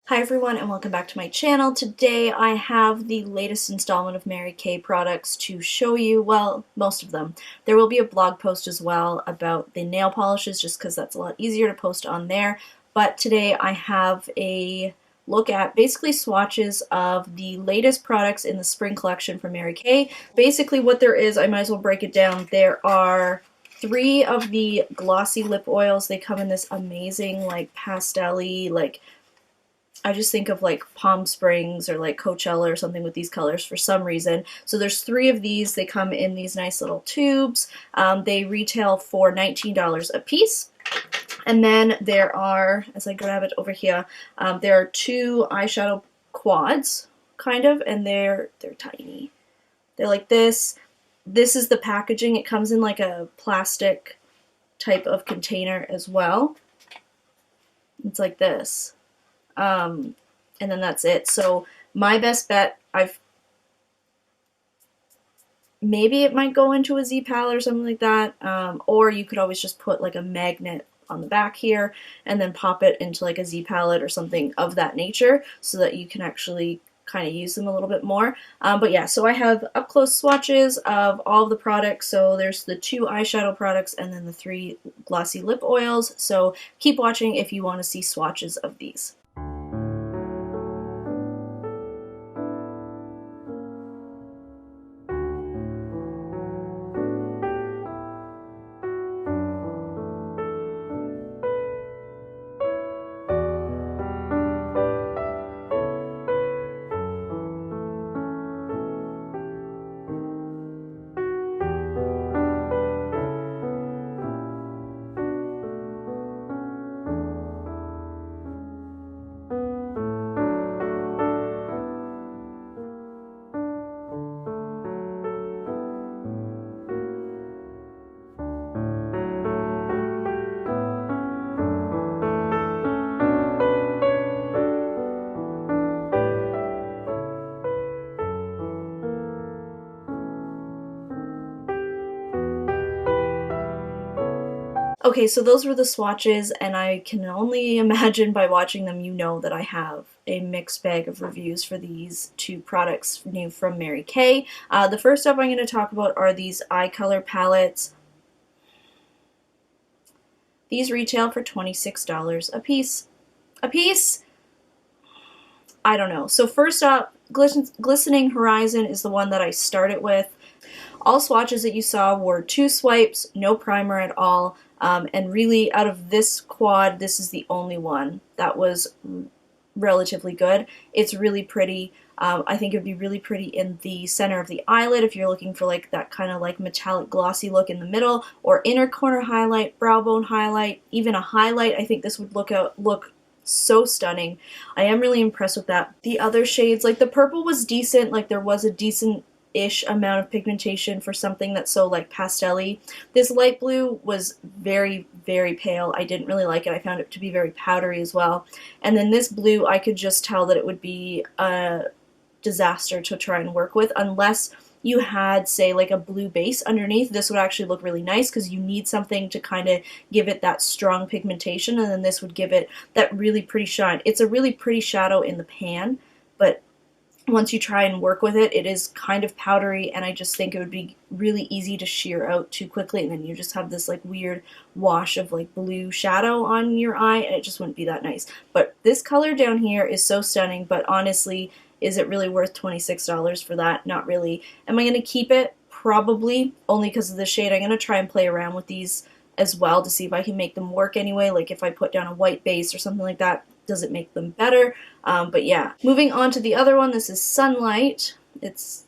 Hi everyone and welcome back to my channel. Today I have the latest installment of Mary Kay products to show you, well, most of them. There will be a blog post as well about the nail polishes just because that's a lot easier to post on there. But today I have a look at basically swatches of the latest products in the spring collection from Mary Kay. Basically what there is, I might as well break it down. There are 3 of the Glossy Lip Oils. They come in this amazing like pastel-y, like I just think of like Palm Springs or like Coachella or something with these colors for some reason. So there's 3 of these. They come in these nice little tubes. They retail for $19 a piece. And then there are, as I grab it over here, there are 2 eyeshadow quads, kind of, and they're tiny. They're like this. This is the packaging. It comes in like a plastic type of container as well. It's like this. And then that's it. So my best bet, maybe it might go into a Z palette or something like that, or you could always just put like a magnet on the back here and then pop it into like a Z palette or something of that nature so that you can actually kind of use them a little bit more. But yeah, so I have up close swatches of all of the products. So there's the 2 eyeshadow products and then the 3 glossy lip oils. So keep watching if you want to see swatches of these. Okay, so those were the swatches, and I can only imagine by watching them you know that I have a mixed bag of reviews for these 2 products new from Mary Kay. The first up I'm going to talk about are these eye color palettes. These retail for $26 a piece. A piece? I don't know. So first up, Glistening Horizon is the one that I started with. All swatches that you saw were 2 swipes, no primer at all, and really out of this quad, this is the only one that was relatively good. It's really pretty. I think it would be really pretty in the center of the eyelid if you're looking for like that kind of like metallic glossy look in the middle, or inner corner highlight, brow bone highlight, even a highlight. I think this would look so stunning. I am really impressed with that. The other shades, like the purple was decent, like there was a decent-ish amount of pigmentation for something that's so like pastel-y. This light blue was very, very pale. I didn't really like it. I found it to be very powdery as well. And then this blue, I could just tell that it would be a disaster to try and work with unless you had, say, like a blue base underneath. This would actually look really nice because you need something to kind of give it that strong pigmentation, and then this would give it that really pretty shine. It's a really pretty shadow in the pan, but once you try and work with it, it is kind of powdery, and I just think it would be really easy to shear out too quickly, and then you just have this like weird wash of like blue shadow on your eye, and it just wouldn't be that nice. But this color down here is so stunning, but honestly, is it really worth $26 for that? Not really. Am I going to keep it? Probably, only because of the shade. I'm going to try and play around with these as well to see if I can make them work anyway. Like if I put down a white base or something like that, does it make them better? But yeah. Moving on to the other one, this is Sunlight. It's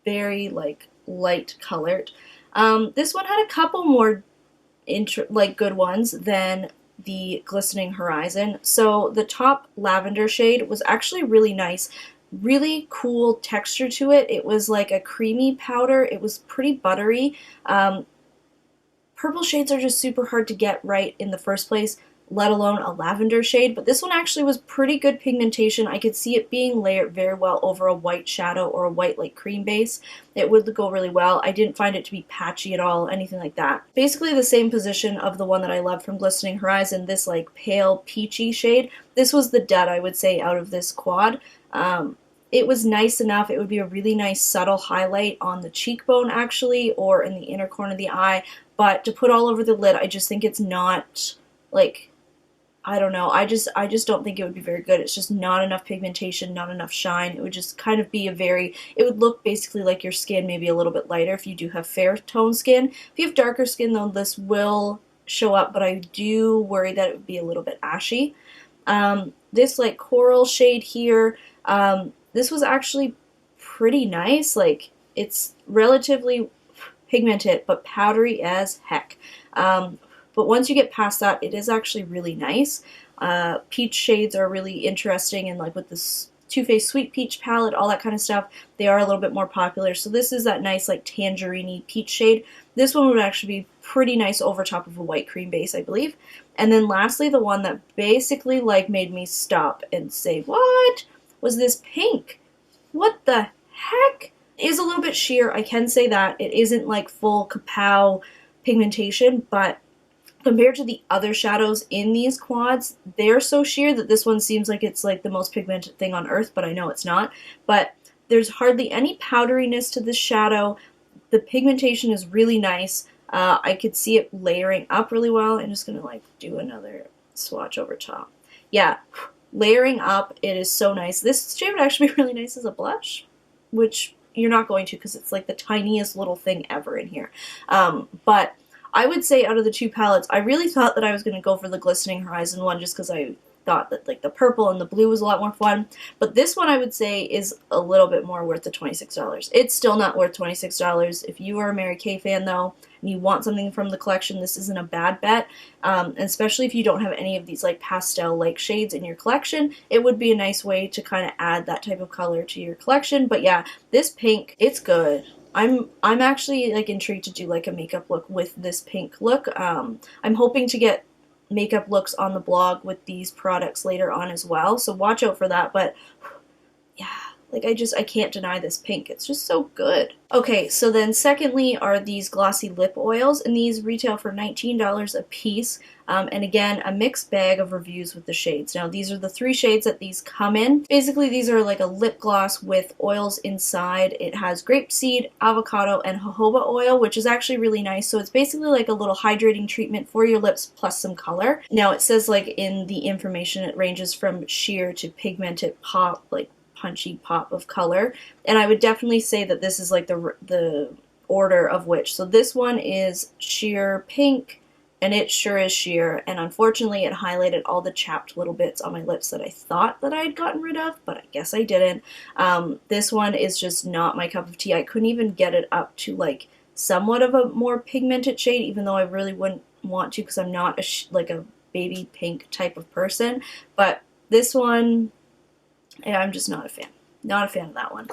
very like light colored. This one had a couple more good ones than the Glistening Horizon. So the top lavender shade was actually really nice. Really cool texture to it. It was like a creamy powder. It was pretty buttery. Purple shades are just super hard to get right in the first place. let alone a lavender shade, but this one actually was pretty good pigmentation. I could see it being layered very well over a white shadow or a white like cream base. It would go really well. I didn't find it to be patchy at all, anything like that. Basically the same position of the one that I love from Glistening Horizon, this like pale peachy shade. This was the dud, I would say, out of this quad. It was nice enough. It would be a really nice subtle highlight on the cheekbone actually, or in the inner corner of the eye, but to put all over the lid, I just think it's not, like, I don't know, I just don't think it would be very good. It's just not enough pigmentation, not enough shine. It would just kind of be it would look basically like your skin, maybe a little bit lighter if you do have fair tone skin. If you have darker skin though, this will show up, but I do worry that it would be a little bit ashy. This like coral shade here, this was actually pretty nice. Like, it's relatively pigmented, but powdery as heck. But once you get past that, it is actually really nice. Peach shades are really interesting, and like with this Too Faced Sweet Peach palette, all that kind of stuff, they are a little bit more popular. So this is that nice like tangerine-y peach shade. This one would actually be pretty nice over top of a white cream base, I believe. And then lastly, the one that basically like made me stop and say, what? Was this pink. What the heck? It is a little bit sheer, I can say that. It isn't like full kapow pigmentation, but compared to the other shadows in these quads, they're so sheer that this one seems like it's like the most pigmented thing on earth, but I know it's not. But there's hardly any powderiness to this shadow. The pigmentation is really nice. I could see it layering up really well. I'm just gonna like do another swatch over top. Yeah, layering up, it is so nice. This shade would actually be really nice as a blush, which you're not going to because it's like the tiniest little thing ever in here. But I would say out of the two palettes, I really thought that I was going to go for the Glistening Horizon one just because I thought that like the purple and the blue was a lot more fun. But this one I would say is a little bit more worth the $26. It's still not worth $26. If you are a Mary Kay fan though, and you want something from the collection, this isn't a bad bet. Especially if you don't have any of these like pastel-like shades in your collection, it would be a nice way to kind of add that type of color to your collection. But yeah, this pink, it's good. I'm actually like intrigued to do like a makeup look with this pink look. I'm hoping to get makeup looks on the blog with these products later on as well, so watch out for that. But yeah, like I can't deny this pink. It's just so good. Okay, so then secondly are these Glossy Lip Oils, and these retail for $19 a piece. And again, a mixed bag of reviews with the shades. Now, these are the 3 shades that these come in. Basically, these are like a lip gloss with oils inside. It has grapeseed, avocado, and jojoba oil, which is actually really nice. So it's basically like a little hydrating treatment for your lips plus some color. Now, it says like in the information, it ranges from sheer to pigmented pop, like punchy pop of color. And I would definitely say that this is like the order of which. So this one is sheer pink, and it sure is sheer, and unfortunately it highlighted all the chapped little bits on my lips that I thought that I had gotten rid of, but I guess I didn't. This one is just not my cup of tea. I couldn't even get it up to like somewhat of a more pigmented shade, even though I really wouldn't want to because I'm not like a baby pink type of person. But this one, yeah, I'm just not a fan. Not a fan of that one.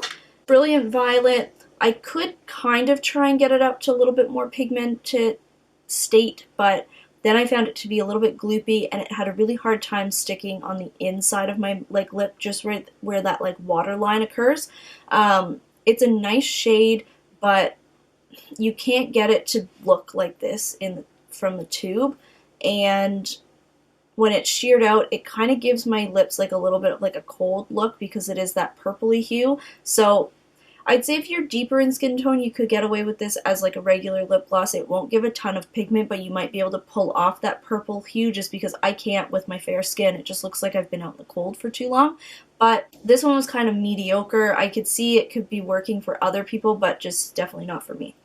Brilliant Violet, I could kind of try and get it up to a little bit more pigmented state, but then I found it to be a little bit gloopy, and it had a really hard time sticking on the inside of my like lip, just right where that like waterline occurs. It's a nice shade, but you can't get it to look like this from the tube, and when it's sheared out, it kind of gives my lips like a little bit of like a cold look because it is that purpley hue. So I'd say if you're deeper in skin tone, you could get away with this as like a regular lip gloss. It won't give a ton of pigment, but you might be able to pull off that purple hue just because I can't with my fair skin. It just looks like I've been out in the cold for too long. But this one was kind of mediocre. I could see it could be working for other people, but just definitely not for me.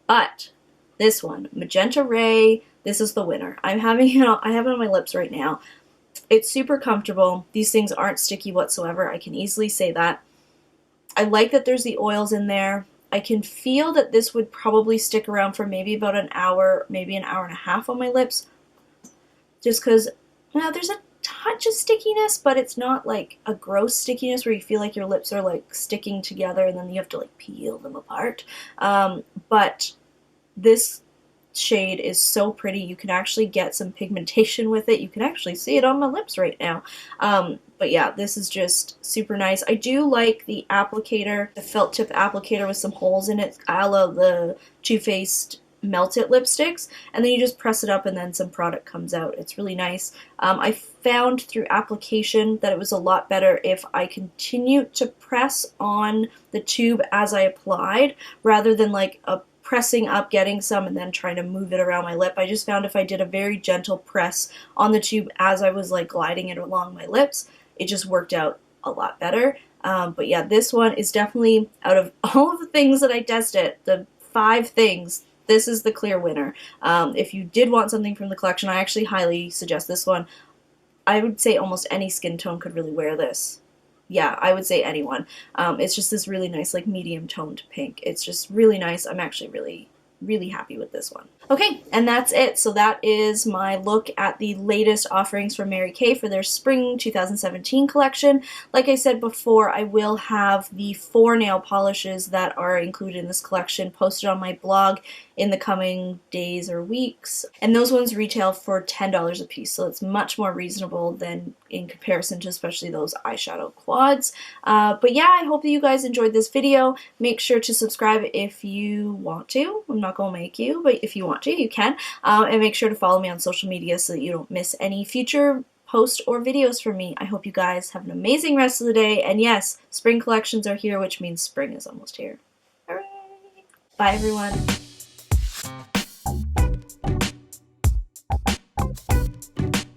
But this one, Magenta Ray, this is the winner. I have it on my lips right now. It's super comfortable. These things aren't sticky whatsoever. I can easily say that. I like that there's the oils in there. I can feel that this would probably stick around for maybe about an hour, maybe an hour and a half on my lips. Just because, well, there's a touch of stickiness, but it's not like a gross stickiness where you feel like your lips are like sticking together and then you have to like peel them apart. But this shade is so pretty. You can actually get some pigmentation with it. You can actually see it on my lips right now. But yeah, this is just super nice. I do like the applicator, the felt tip applicator with some holes in it, a la the Too Faced Melt It lipsticks, and then you just press it up and then some product comes out. It's really nice. I found through application that it was a lot better if I continued to press on the tube as I applied, rather than like pressing up, getting some, and then trying to move it around my lip. I just found if I did a very gentle press on the tube as I was like gliding it along my lips, it just worked out a lot better. But yeah, this one is definitely, out of all of the things that I tested, the 5 things, this is the clear winner. If you did want something from the collection, I actually highly suggest this one. I would say almost any skin tone could really wear this. Yeah, I would say anyone. It's just this really nice, like, medium toned pink. It's just really nice. I'm actually really happy with this one. Okay, and that's it. So that is my look at the latest offerings from Mary Kay for their spring 2017 collection. Like I said before, I will have the 4 nail polishes that are included in this collection posted on my blog in the coming days or weeks. And those ones retail for $10 a piece, so it's much more reasonable than in comparison to especially those eyeshadow quads. But yeah, I hope that you guys enjoyed this video. Make sure to subscribe if you want to. I'm not going to make you, but if you want to, you can. And make sure to follow me on social media so that you don't miss any future posts or videos from me. I hope you guys have an amazing rest of the day. And yes, spring collections are here, which means spring is almost here. Hooray! Bye, everyone.